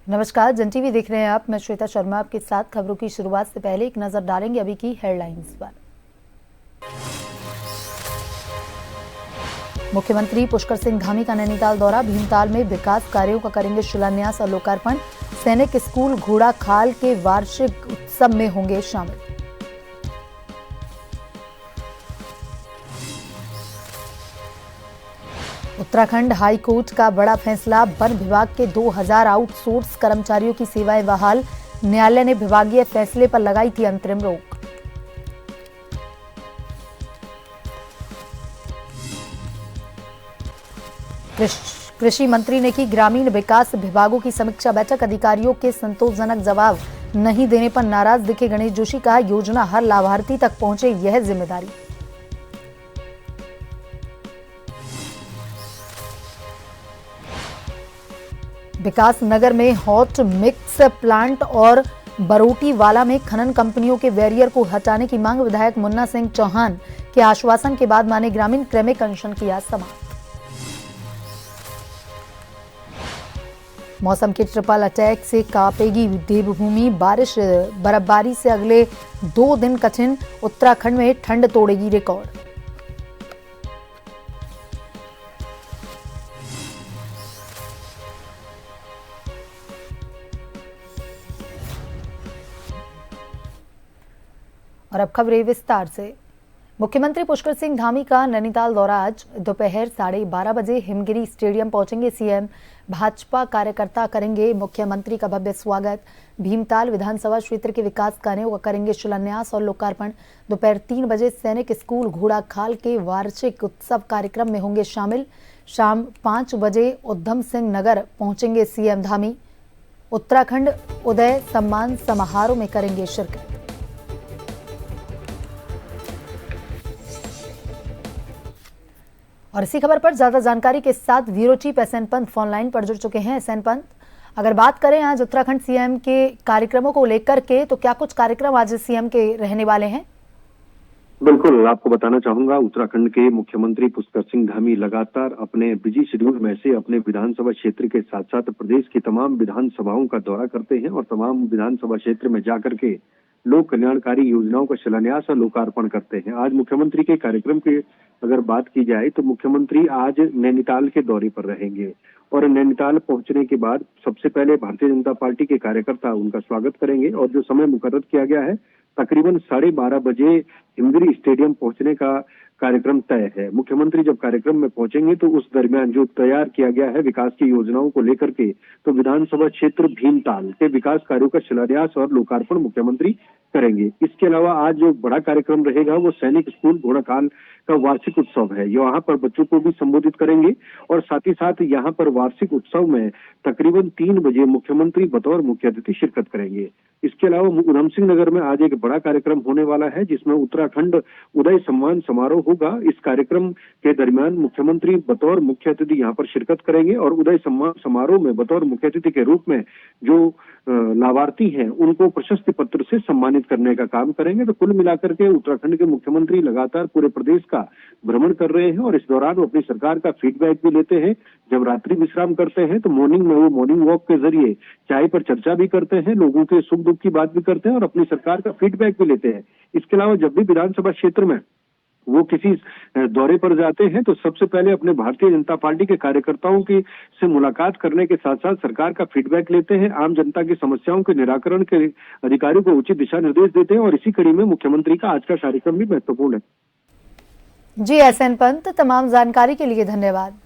नमस्कार, जन टीवी देख रहे हैं आप। मैं श्वेता शर्मा आपके साथ। खबरों की शुरुआत से पहले एक नजर डालेंगे अभी की हेडलाइंस पर। मुख्यमंत्री पुष्कर सिंह धामी का नैनीताल दौरा। भीमताल में विकास कार्यों का करेंगे शिलान्यास और लोकार्पण। सैनिक स्कूल घोड़ा खाल के वार्षिक उत्सव में होंगे शामिल। उत्तराखंड हाई कोर्ट का बड़ा फैसला। वन विभाग के 2000 आउटसोर्स कर्मचारियों की सेवाएं बहाल। न्यायालय ने विभागीय फैसले पर लगाई थी अंतरिम रोक। कृषि मंत्री ने की ग्रामीण विकास विभागों की समीक्षा बैठक। अधिकारियों के संतोषजनक जवाब नहीं देने पर नाराज दिखे गणेश जोशी। कहा, योजना हर लाभार्थी तक पहुंचे, यह जिम्मेदारी। विकास नगर में हॉट मिक्स प्लांट और बरोटीवाला में खनन कंपनियों के बैरियर को हटाने की मांग। विधायक मुन्ना सिंह चौहान के आश्वासन के बाद माने ग्रामीण। क्रमिक अनशन किया समाप्त। मौसम के ट्रिपल अटैक से कांपेगी देवभूमि। बारिश बर्फबारी से अगले 2 दिन कठिन। उत्तराखंड में ठंड तोड़ेगी रिकॉर्ड। और अब खबरें विस्तार से। मुख्यमंत्री पुष्कर सिंह धामी का नैनीताल दौरा। आज दोपहर 12:30 बजे हिमगिरी स्टेडियम पहुंचेंगे सीएम। भाजपा कार्यकर्ता करेंगे मुख्यमंत्री का भव्य स्वागत। भीमताल विधानसभा क्षेत्र के विकास कार्यों का करेंगे शिलान्यास और लोकार्पण। दोपहर 3 बजे सैनिक स्कूल घोड़ा खाल के वार्षिक उत्सव कार्यक्रम में होंगे शामिल। शाम 5 बजे उधम सिंह नगर पहुंचेंगे सीएम धामी। उत्तराखंड उदय सम्मान समारोह में करेंगे शिरकत। और इसी खबर पर ज्यादा जानकारी के साथ bureau chief SN Pant phone line पर जुड़ चुके हैं। एसएन पंत, अगर बात करें आज उत्तराखंड सीएम के कार्यक्रमों को लेकर के, तो क्या कुछ कार्यक्रम आज सीएम के रहने वाले हैं? बिल्कुल, आपको बताना चाहूंगा, उत्तराखंड के मुख्यमंत्री पुष्कर सिंह धामी लगातार अपने बिजी शेड्यूल में से अपने विधानसभा क्षेत्र के साथ साथ प्रदेश की तमाम विधानसभाओं का दौरा करते हैं और तमाम विधानसभा क्षेत्र में जाकर के लोक कल्याणकारी योजनाओं का शिलान्यास और लोकार्पण करते हैं। आज मुख्यमंत्री के कार्यक्रम की अगर बात की जाए तो मुख्यमंत्री आज नैनीताल के दौरे पर रहेंगे और नैनीताल पहुंचने के बाद सबसे पहले भारतीय जनता पार्टी के कार्यकर्ता उनका स्वागत करेंगे और जो समय मुकर्रर किया गया है तकरीबन 12:30 बजे हिमगिरी स्टेडियम पहुंचने का कार्यक्रम तय है। मुख्यमंत्री जब कार्यक्रम में पहुंचेंगे तो उस दरमियान जो तैयार किया गया है विकास की योजनाओं को लेकर के, तो विधानसभा क्षेत्र भीमताल के विकास कार्यों का शिलान्यास और लोकार्पण मुख्यमंत्री करेंगे। इसके अलावा आज जो बड़ा कार्यक्रम रहेगा वो सैनिक स्कूल घोड़ा खाल का वार्षिक उत्सव है। यहाँ पर बच्चों को भी संबोधित करेंगे और साथ ही साथ यहाँ पर वार्षिक उत्सव में तकरीबन 3 बजे मुख्यमंत्री बतौर मुख्य अतिथि शिरकत करेंगे। इसके अलावा उधम सिंह नगर में आज एक बड़ा कार्यक्रम होने वाला है जिसमें उत्तराखंड उदय सम्मान समारोह होगा। इस कार्यक्रम के दरमियान मुख्यमंत्री बतौर मुख्य अतिथि यहाँ पर शिरकत करेंगे और उदय सम्मान समारोह में बतौर मुख्य अतिथि के रूप में जो लाभार्थी हैं उनको प्रशस्ति पत्र से सम्मानित करने का काम करेंगे। तो कुल मिलाकर के उत्तराखंड के मुख्यमंत्री लगातार पूरे प्रदेश का भ्रमण कर रहे हैं और इस दौरान वो अपनी सरकार का फीडबैक भी लेते हैं। जब रात्रि विश्राम करते हैं तो मॉर्निंग में वो मॉर्निंग वॉक के जरिए चाय पर चर्चा भी करते हैं, लोगों के सुख दुख की बात भी करते हैं और अपनी सरकार का फीडबैक भी लेते हैं। इसके अलावा जब भी विधानसभा क्षेत्र में वो किसी दौरे पर जाते हैं तो सबसे पहले अपने भारतीय जनता पार्टी के कार्यकर्ताओं की से मुलाकात करने के साथ साथ सरकार का फीडबैक लेते हैं, आम जनता की समस्याओं के निराकरण के अधिकारियों को उचित दिशा निर्देश देते हैं और इसी कड़ी में मुख्यमंत्री का आज का कार्यक्रम भी महत्वपूर्ण है। जी एसएन पंत, तमाम जानकारी के लिए धन्यवाद।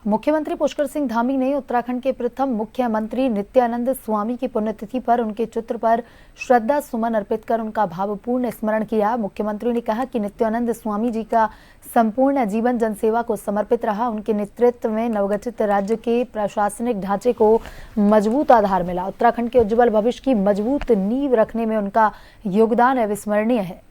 मुख्यमंत्री पुष्कर सिंह धामी ने उत्तराखंड के प्रथम मुख्यमंत्री नित्यानंद स्वामी की पुण्यतिथि पर उनके चित्र पर श्रद्धा सुमन अर्पित कर उनका भावपूर्ण स्मरण किया। मुख्यमंत्री ने कहा कि नित्यानंद स्वामी जी का संपूर्ण जीवन जनसेवा को समर्पित रहा। उनके नेतृत्व में नवगठित राज्य के प्रशासनिक ढांचे को मजबूत आधार मिला। उत्तराखंड के उज्जवल भविष्य की मजबूत नींव रखने में उनका योगदान अविस्मरणीय है।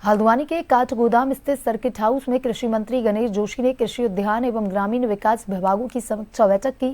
हल्द्वानी के काठगोदाम स्थित सर्किट हाउस में कृषि मंत्री गणेश जोशी ने कृषि उद्यान एवं ग्रामीण विकास विभागों की समीक्षा बैठक की।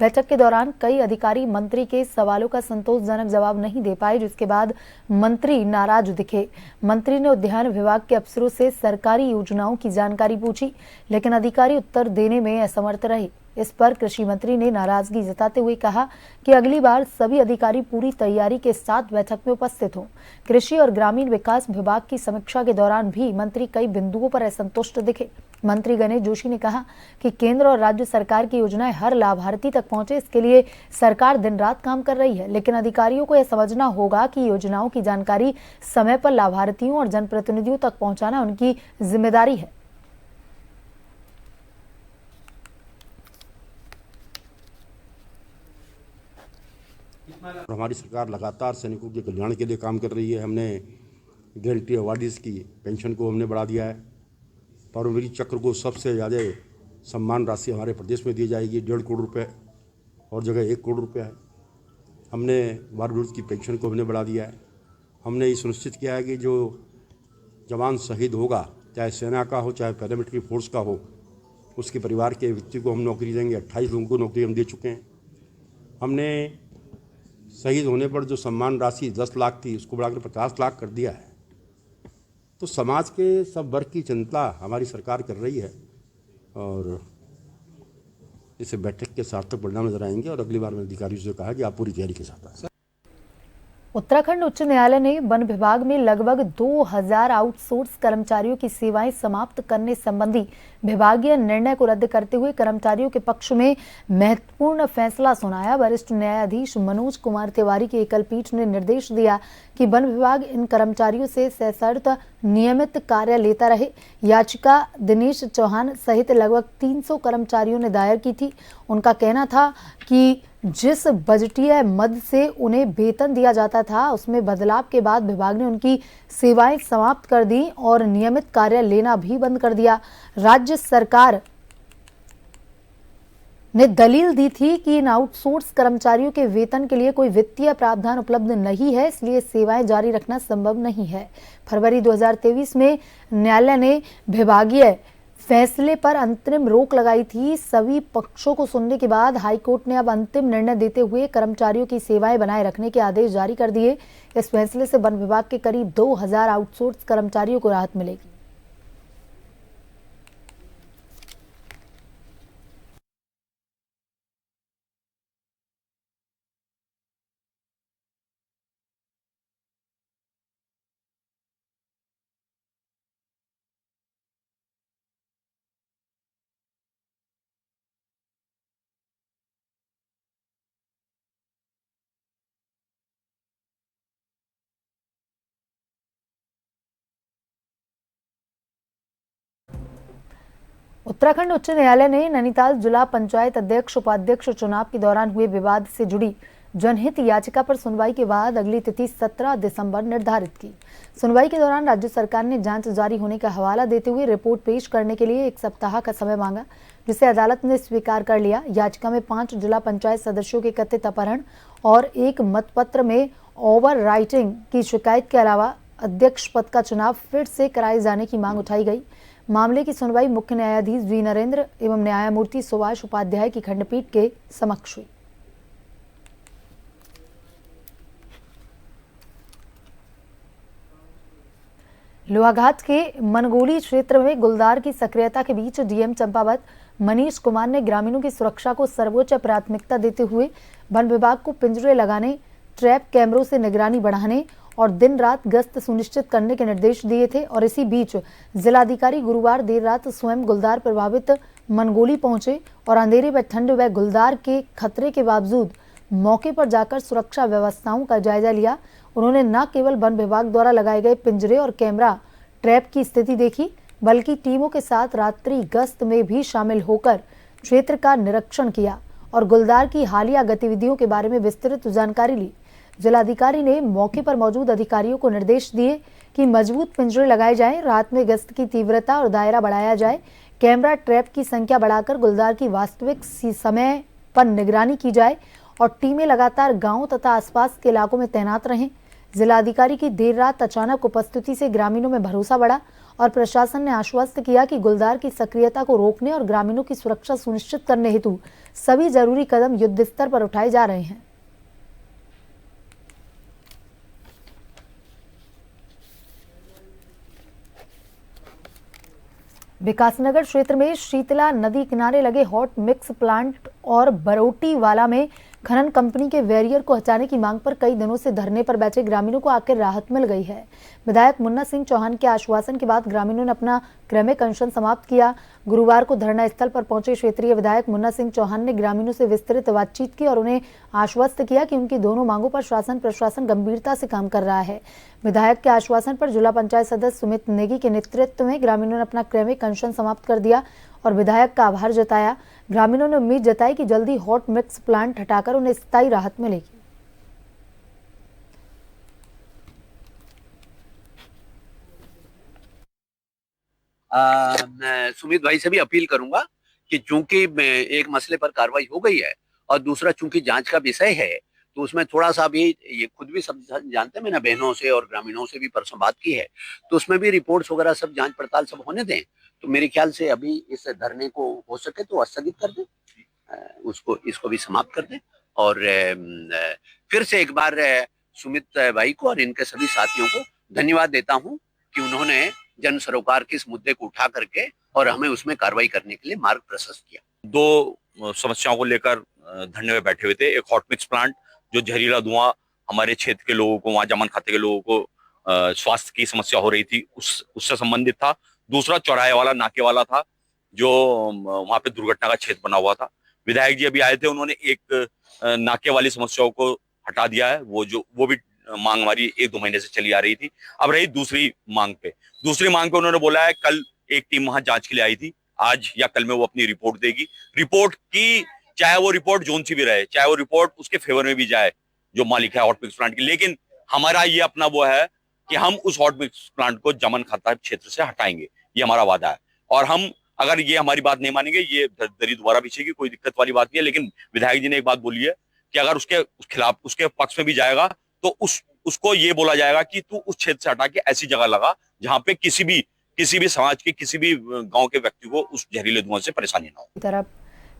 बैठक के दौरान कई अधिकारी मंत्री के सवालों का संतोषजनक जवाब नहीं दे पाए, जिसके बाद मंत्री नाराज दिखे। मंत्री ने उद्यान विभाग के अफसरों से सरकारी योजनाओं की जानकारी पूछी, लेकिन अधिकारी उत्तर देने में असमर्थ रहे। इस पर कृषि मंत्री ने नाराजगी जताते हुए कहा कि अगली बार सभी अधिकारी पूरी तैयारी के साथ बैठक में उपस्थित हों। कृषि और ग्रामीण विकास विभाग की समीक्षा के दौरान भी मंत्री कई बिंदुओं पर असंतुष्ट दिखे। मंत्री गणेश जोशी ने कहा कि केंद्र और राज्य सरकार की योजनाएं हर लाभार्थी तक पहुंचे, इसके लिए सरकार दिन रात काम कर रही है, लेकिन अधिकारियों को यह समझना होगा कि योजनाओं की जानकारी समय पर लाभार्थियों और जनप्रतिनिधियों तक पहुंचाना उनकी जिम्मेदारी है। हमारी सरकार लगातार सैनिकों के कल्याण के लिए काम कर रही है। हमने गारंटी अवार्डीज की पेंशन को हमने बढ़ा दिया है। परमवीर चक्र को सबसे ज़्यादा सम्मान राशि हमारे प्रदेश में दी जाएगी, 1.5 करोड़ रुपये, और जगह 1 करोड़ रुपये है। हमने बारहवीं की पेंशन को हमने बढ़ा दिया है। हमने ये सुनिश्चित किया है कि जो जवान शहीद होगा, चाहे सेना का हो चाहे पैरामिलिट्री फोर्स का हो, उसके परिवार के व्यक्ति को हम नौकरी देंगे। 28 लोगों को नौकरी हम दे चुके हैं। हमने शहीद होने पर जो सम्मान राशि 10 लाख थी, उसको बढ़ाकर 50 लाख कर दिया है। तो समाज के सब वर्ग की चिंता हमारी सरकार कर रही है और इसे बैठक के सार्थक परिणाम नजर आएंगे। और अगली बार मैंने अधिकारियों से कहा कि आप पूरी तैयारी के साथ आए। उत्तराखंड उच्च न्यायालय ने वन विभाग में लगभग 2000 आउटसोर्स कर्मचारियों की सेवाएं समाप्त करने संबंधी विभागीय निर्णय को रद्द करते हुए कर्मचारियों के पक्ष में महत्वपूर्ण फैसला सुनाया। वरिष्ठ न्यायाधीश मनोज कुमार तिवारी की एकल पीठ ने निर्देश दिया कि वन विभाग इन कर्मचारियों से सशर्त नियमित कार्य लेता रहे। याचिका दिनेश चौहान सहित लगभग 300 कर्मचारियों ने दायर की थी। उनका कहना था कि जिस बजटीय मद से उन्हें वेतन दिया जाता था, उसमें बदलाव के बाद विभाग ने उनकी सेवाएं समाप्त कर दी और नियमित कार्य लेना भी बंद कर दिया। राज्य सरकार ने दलील दी थी कि इन आउटसोर्स कर्मचारियों के वेतन के लिए कोई वित्तीय प्रावधान उपलब्ध नहीं है, इसलिए सेवाएं जारी रखना संभव नहीं है। फरवरी 2023 में न्यायालय ने विभागीय फैसले पर अंतरिम रोक लगाई थी। सभी पक्षों को सुनने के बाद हाईकोर्ट ने अब अंतिम निर्णय देते हुए कर्मचारियों की सेवाएं बनाए रखने के आदेश जारी कर दिए। इस फैसले से वन विभाग के करीब 2000 आउटसोर्स कर्मचारियों को राहत मिलेगी। उत्तराखंड उच्च न्यायालय ने नैनीताल जिला पंचायत अध्यक्ष उपाध्यक्ष चुनाव के दौरान हुए विवाद से जुड़ी जनहित याचिका पर सुनवाई के बाद अगली तिथि 17 दिसंबर निर्धारित की। सुनवाई के दौरान राज्य सरकार ने जांच जारी होने का हवाला देते हुए रिपोर्ट पेश करने के लिए 1 सप्ताह का समय मांगा, जिसे अदालत ने स्वीकार कर लिया। याचिका में 5 जिला पंचायत सदस्यों के कथित अपहरण और एक मतपत्र में ओवर राइटिंग की शिकायत के अलावा अध्यक्ष पद का चुनाव फिर से कराए जाने की मांग उठाई गई। मामले की सुनवाई मुख्य न्यायाधीश वी नरेंद्र एवं न्यायमूर्ति सुभाष उपाध्याय की खंडपीठ के समक्ष हुई। लोहाघाट के मनगोली क्षेत्र में गुलदार की सक्रियता के बीच डीएम चंपावत मनीष कुमार ने ग्रामीणों की सुरक्षा को सर्वोच्च प्राथमिकता देते हुए वन विभाग को पिंजरे लगाने, ट्रैप कैमरों से निगरानी बढ़ाने और दिन रात गश्त सुनिश्चित करने के निर्देश दिए थे। और इसी बीच जिलाधिकारी गुरुवार देर रात स्वयं गुलदार प्रभावित मनगोली पहुंचे और अंधेरे व ठंड व गुलदार के खतरे के बावजूद मौके पर जाकर सुरक्षा व्यवस्थाओं का जायजा लिया। उन्होंने न केवल वन विभाग द्वारा लगाए गए पिंजरे और कैमरा ट्रैप की स्थिति देखी, बल्कि टीमों के साथ रात्रि गश्त में भी शामिल होकर क्षेत्र का निरीक्षण किया और गुलदार की हालिया गतिविधियों के बारे में विस्तृत जानकारी ली। जिलाधिकारी ने मौके पर मौजूद अधिकारियों को निर्देश दिए कि मजबूत पिंजरे लगाए जाएं, रात में गश्त की तीव्रता और दायरा बढ़ाया जाए, कैमरा ट्रैप की संख्या बढ़ाकर गुलदार की वास्तविक समय पर निगरानी की जाए और टीमें लगातार गांव तथा आसपास के इलाकों में तैनात रहें। जिलाधिकारी की देर रात अचानक उपस्थिति से ग्रामीणों में भरोसा बढ़ा और प्रशासन ने आश्वस्त किया कि गुलदार की सक्रियता को रोकने और ग्रामीणों की सुरक्षा सुनिश्चित करने हेतु सभी जरूरी कदम युद्ध स्तर पर उठाए जा रहे हैं। विकासनगर क्षेत्र में शीतला नदी किनारे लगे हॉट मिक्स प्लांट और बरोटीवाला में खनन कंपनी के बैरियर को हटाने की मांग पर कई दिनों से धरने पर बैठे ग्रामीणों को आखिर राहत मिल गई है। विधायक मुन्ना सिंह चौहान के आश्वासन के बाद ग्रामीणों ने अपना क्रमिक अनशन समाप्त किया। गुरुवार को धरना स्थल पर पहुंचे क्षेत्रीय विधायक मुन्ना सिंह चौहान ने ग्रामीणों से विस्तृत बातचीत की और उन्हें आश्वस्त किया कि उनकी दोनों मांगों पर शासन प्रशासन गंभीरता से काम कर रहा है। विधायक के आश्वासन पर जिला पंचायत सदस्य सुमित नेगी के नेतृत्व में ग्रामीणों ने अपना क्रमिक अनशन समाप्त कर दिया और विधायक का आभार जताया। ग्रामीणों ने उम्मीद जताई कि जल्दी हॉट मिक्स प्लांट हटाकर उन्हें स्थायी राहत मिलेगी। मैं सुमित भाई से भी अपील करूंगा कि चूंकि एक मसले पर कार्रवाई हो गई है और दूसरा चूंकि जांच का विषय है तो उसमें थोड़ा सा भी ये खुद भी सब जानते हैं, मैंने बहनों से और ग्रामीणों से भी परसों बात की है, तो उसमें भी रिपोर्ट्स वगैरह सब जांच पड़ताल सब होने दें। तो मेरे ख्याल से अभी इस धरने को हो सके तो स्थगित कर दें, इसको भी समाप्त कर दें और फिर से एक बार सुमित भाई को और इनके सभी साथियों को धन्यवाद देता हूं कि उन्होंने जन सरोकार के इस मुद्दे को उठा करके और हमें उसमें कार्रवाई करने के लिए मार्ग प्रशस्त किया। दो समस्याओं को लेकर धरने में बैठे हुए थे। एक हॉट मिक्स प्लांट जो जहरीला धुआं हमारे क्षेत्र के लोगों को, वहां जामन खाते के लोगों को स्वास्थ्य की समस्या हो रही थी, उससे संबंधित था। दूसरा चौराहे वाला नाके वाला था जो वहां पे दुर्घटना का क्षेत्र बना हुआ था। विधायक जी अभी आए थे, उन्होंने एक नाके वाली समस्याओं को हटा दिया है। वो भी मांग हमारी 1-2 महीने से चली आ रही थी। अब रही दूसरी मांग पे उन्होंने बोला है कल एक टीम वहां जांच के लिए आई थी, आज या कल में वो अपनी रिपोर्ट देगी। रिपोर्ट की चाहे वो रिपोर्ट जोन सी भी रहे, चाहे वो रिपोर्ट उसके फेवर में भी जाए जो मालिक है हॉट मिक्स प्लांट की, लेकिन हमारा ये अपना वो है कि हम उस हॉट मिक्स प्लांट को जामन खाता क्षेत्र से हटाएंगे, ये हमारा वादा है। और हम अगर ये हमारी बात नहीं मानेंगे, ये दरी दोबारा पीछेगी, कोई दिक्कत वाली बात नहीं है। लेकिन विधायक जी ने एक बात बोली है कि अगर उसके खिलाफ, उसके पक्ष में भी जाएगा तो उसको ये बोला जाएगा कि तू उस क्षेत्र से हटा के ऐसी जगह लगा जहां पे किसी भी समाज के, किसी भी गांव के व्यक्ति को उस जहरीले धुआं से परेशानी ना हो। तरफ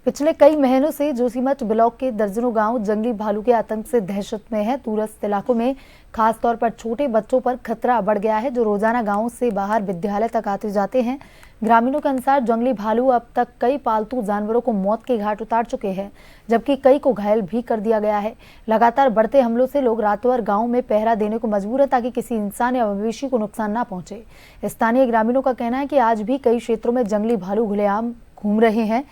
पिछले कई महीनों से जोशीमठ ब्लॉक के दर्जनों गांव जंगली भालू के आतंक से दहशत में है। दूरस्थ इलाकों में खास तौर पर छोटे बच्चों पर खतरा बढ़ गया है, जो रोजाना गांव से बाहर विद्यालय तक आते जाते हैं। ग्रामीणों के अनुसार जंगली भालू अब तक कई पालतू जानवरों को मौत के घाट उतार चुके हैं, जबकि कई को घायल भी कर दिया गया है। लगातार बढ़ते हमलों से लोग रात भर गाँव में पहरा देने को मजबूर है ताकि किसी इंसान या मवेशी को नुकसान न पहुंचे। स्थानीय ग्रामीणों का कहना है कि आज भी कई क्षेत्रों में जंगली भालू खुलेआम घूम रहे हैं,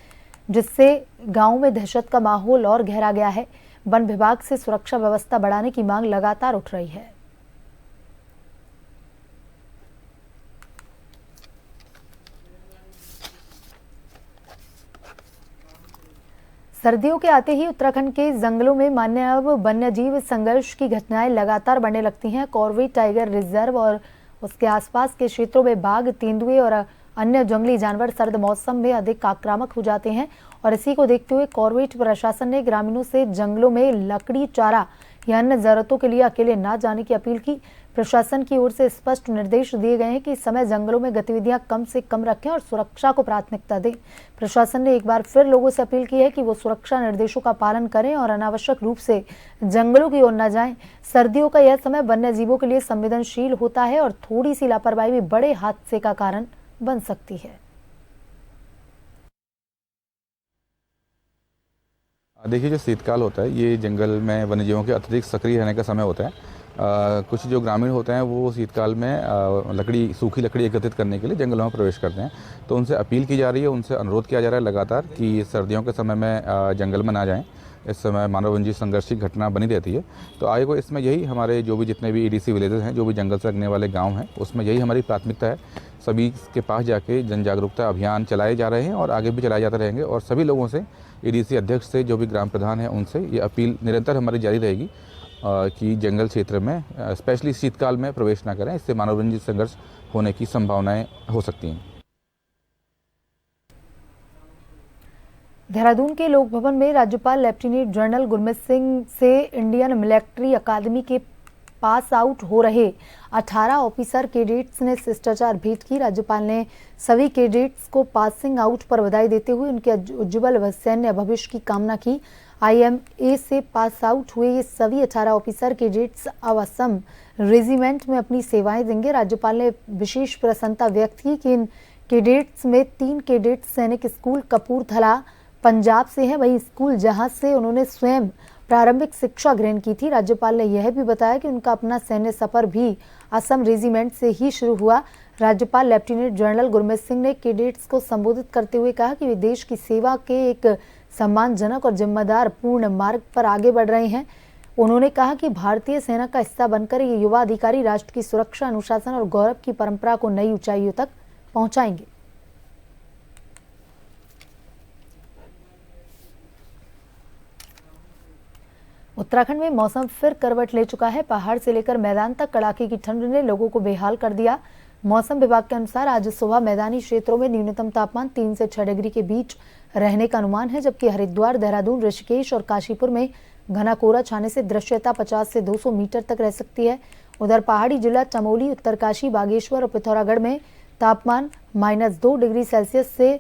जिससे गांव में दहशत का माहौल और गहरा गया है। वन विभाग से सुरक्षा व्यवस्था बढ़ाने की मांग लगातार उठ रही है। सर्दियों के आते ही उत्तराखंड के जंगलों में मानव वन्यजीव संघर्ष की घटनाएं लगातार बढ़ने लगती हैं। कॉर्बेट टाइगर रिजर्व और उसके आसपास के क्षेत्रों में बाघ, तेंदुए और अन्य जंगली जानवर सर्द मौसम में अधिक आक्रामक हो जाते हैं और इसी को देखते हुए कॉर्बेट प्रशासन ने ग्रामीणों से जंगलों में लकड़ी, चारा या अन्य जरूरतों के लिए अकेले न जाने की अपील की। प्रशासन की ओर से स्पष्ट निर्देश दिए गए हैं कि इस समय जंगलों में गतिविधियां कम से कम रखें और सुरक्षा को प्राथमिकता दें। प्रशासन ने एक बार फिर लोगों से अपील की है कि वो सुरक्षा निर्देशों का पालन करें और अनावश्यक रूप से जंगलों की ओर न जाएं। सर्दियों का यह समय वन्य जीवों के लिए संवेदनशील होता है और थोड़ी सी लापरवाही भी बड़े हादसे का कारण बन सकती है। देखिए, जो शीतकाल होता है ये जंगल में वन्यजीवों के अत्यधिक सक्रिय रहने का समय होता है। कुछ जो ग्रामीण होते हैं वो शीतकाल में सूखी लकड़ी एकत्रित करने के लिए जंगलों में प्रवेश करते हैं। तो उनसे अपील की जा रही है, उनसे अनुरोध किया जा रहा है लगातार कि सर्दियों के समय में जंगल में ना जाएं। इस समय मानव वन्यजीव संघर्ष की घटना बनी रहती है। तो आयोग को इसमें यही हमारे जो भी जितने भी EDC विलेजेस हैं, जो भी जंगल से लगने वाले गाँव हैं, उसमें यही हमारी प्राथमिकता है। सभी के पास जाके जन जागरूकता अभियान चलाए जा रहे हैं और आगे भी चलाए जाते रहेंगे और सभी लोगों से, EDC अध्यक्ष से, जो भी ग्राम प्रधान है, उनसे ये अपील निरंतर हमारी जारी रहेगी कि जंगल क्षेत्र में स्पेशली शीतकाल में प्रवेश ना करें। इससे मानव वन्यजीव संघर्ष होने की संभावनाएं हो सकती हैं। देहरादून के लोक भवन में राज्यपाल लेफ्टिनेंट जनरल गुरमीत सिंह से इंडियन मिलिट्री अकादमी के पास आउट हो रहे 18 ऑफिसर कैडेट्स ने शिष्टाचार भेंट की। राज्यपाल ने सभी कैडेट्स को पासिंग आउट पर बधाई देते हुए उनके उज्ज्वल सैन्य भविष्य की कामना की। IMA से पास आउट हुए ये सभी 18 ऑफिसर कैडेट्स अब असम रेजिमेंट में अपनी सेवाएं देंगे। राज्यपाल ने विशेष प्रसन्नता व्यक्त की कि इन कैडेट्स में 3 कैडेट्स सैनिक स्कूल कपूरथला पंजाब से हैं, वहीं स्कूल जहां से उन्होंने स्वयं प्रारंभिक शिक्षा ग्रहण की थी। राज्यपाल ने यह भी बताया कि उनका अपना सैन्य सफर भी असम रेजिमेंट से ही शुरू हुआ। राज्यपाल लेफ्टिनेंट जनरल गुरमीत सिंह ने कैडेट्स को संबोधित करते हुए कहा कि वे देश की सेवा के एक सम्मानजनक और जिम्मेदार पूर्ण मार्ग पर आगे बढ़ रहे हैं। उन्होंने कहा कि भारतीय सेना का हिस्सा बनकर ये युवा अधिकारी राष्ट्र की सुरक्षा, अनुशासन और गौरव की परंपरा को नई ऊंचाइयों तक पहुंचाएंगे। उत्तराखंड में मौसम फिर करवट ले चुका है। पहाड़ से लेकर मैदान तक कड़ाके की ठंड ने लोगों को बेहाल कर दिया। मौसम विभाग के अनुसार आज सुबह मैदानी क्षेत्रों में न्यूनतम तापमान 3 से 6 डिग्री के बीच रहने का अनुमान है, जबकि हरिद्वार, देहरादून, ऋषिकेश और काशीपुर में घना कोहरा छाने से दृश्यता 50 से 200 मीटर तक रह सकती है। उधर पहाड़ी जिला चमोली, उत्तरकाशी, बागेश्वर और पिथौरागढ़ में तापमान -2 डिग्री सेल्सियस से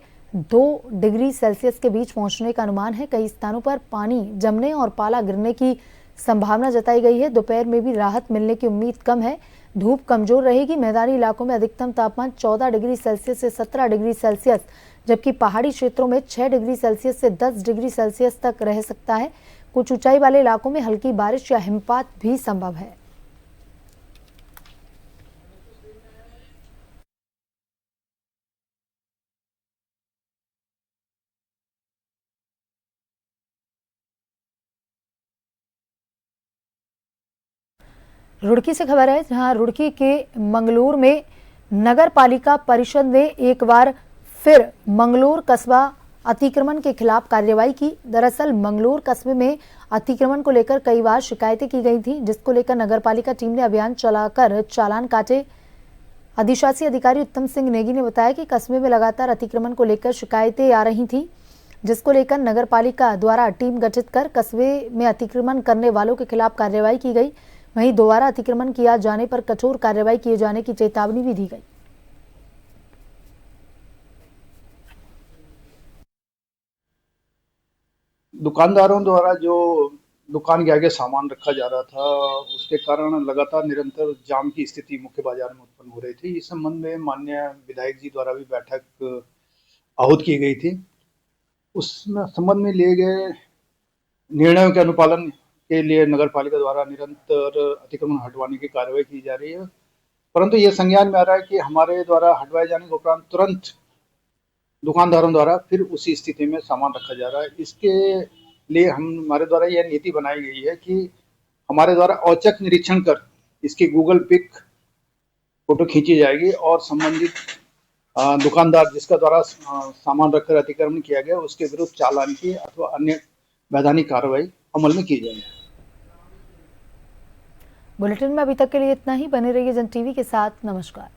2 डिग्री सेल्सियस के बीच पहुंचने का अनुमान है। कई स्थानों पर पानी जमने और पाला गिरने की संभावना जताई गई है। दोपहर में भी राहत मिलने की उम्मीद कम है। धूप कमजोर रहेगी। मैदानी इलाकों में अधिकतम तापमान 14 डिग्री सेल्सियस से 17 डिग्री सेल्सियस, जबकि पहाड़ी क्षेत्रों में 6 डिग्री सेल्सियस से 10 डिग्री सेल्सियस तक रह सकता है। कुछ ऊंचाई वाले इलाकों में हल्की बारिश या हिमपात भी संभव है। रुड़की से खबर है, जहां रुड़की के मंगलूर में नगर पालिका परिषद ने एक बार फिर मंगलूर कस्बा अतिक्रमण के खिलाफ कार्रवाई की। दरअसल मंगलूर कस्बे में अतिक्रमण को लेकर कई बार शिकायतें की गई थी, जिसको लेकर नगर पालिका टीम ने अभियान चलाकर चालान काटे। अधिशासी अधिकारी उत्तम सिंह नेगी ने बताया कि कस्बे में लगातार अतिक्रमण को लेकर शिकायतें आ रही थी, जिसको लेकर नगर पालिका द्वारा टीम गठित कर कस्बे में अतिक्रमण करने वालों के खिलाफ कार्रवाई की गई। वहीं दोबारा अतिक्रमण किया जाने पर कठोर कार्रवाई किए जाने की चेतावनी भी दी गई। दुकानदारों द्वारा जो दुकान के आगे सामान रखा जा रहा था, उसके कारण लगातार निरंतर जाम की स्थिति मुख्य बाजार में उत्पन्न हो रही थी। इस संबंध में माननीय विधायक जी द्वारा भी बैठक आहूत की गई थी। उस संबंध में लिए गए निर्णयों के अनुपालन के लिए नगर पालिका द्वारा निरंतर अतिक्रमण हटवाने की कार्रवाई की जा रही है, परंतु ये संज्ञान में आ रहा है कि हमारे द्वारा हटवाए जाने के उपरांत तुरंत दुकानदारों द्वारा फिर उसी स्थिति में सामान रखा जा रहा है। इसके लिए हमारे द्वारा यह नीति बनाई गई है कि हमारे द्वारा औचक निरीक्षण कर इसकी गूगल पिक फोटो खींची जाएगी और संबंधित दुकानदार जिसका द्वारा सामान रखकर अतिक्रमण किया गया उसके विरुद्ध चालान की अथवा अन्य वैधानिक कार्रवाई अमल में की जाएगी। बुलेटिन में अभी तक के लिए इतना ही। बने रहिए जन टीवी के साथ। नमस्कार।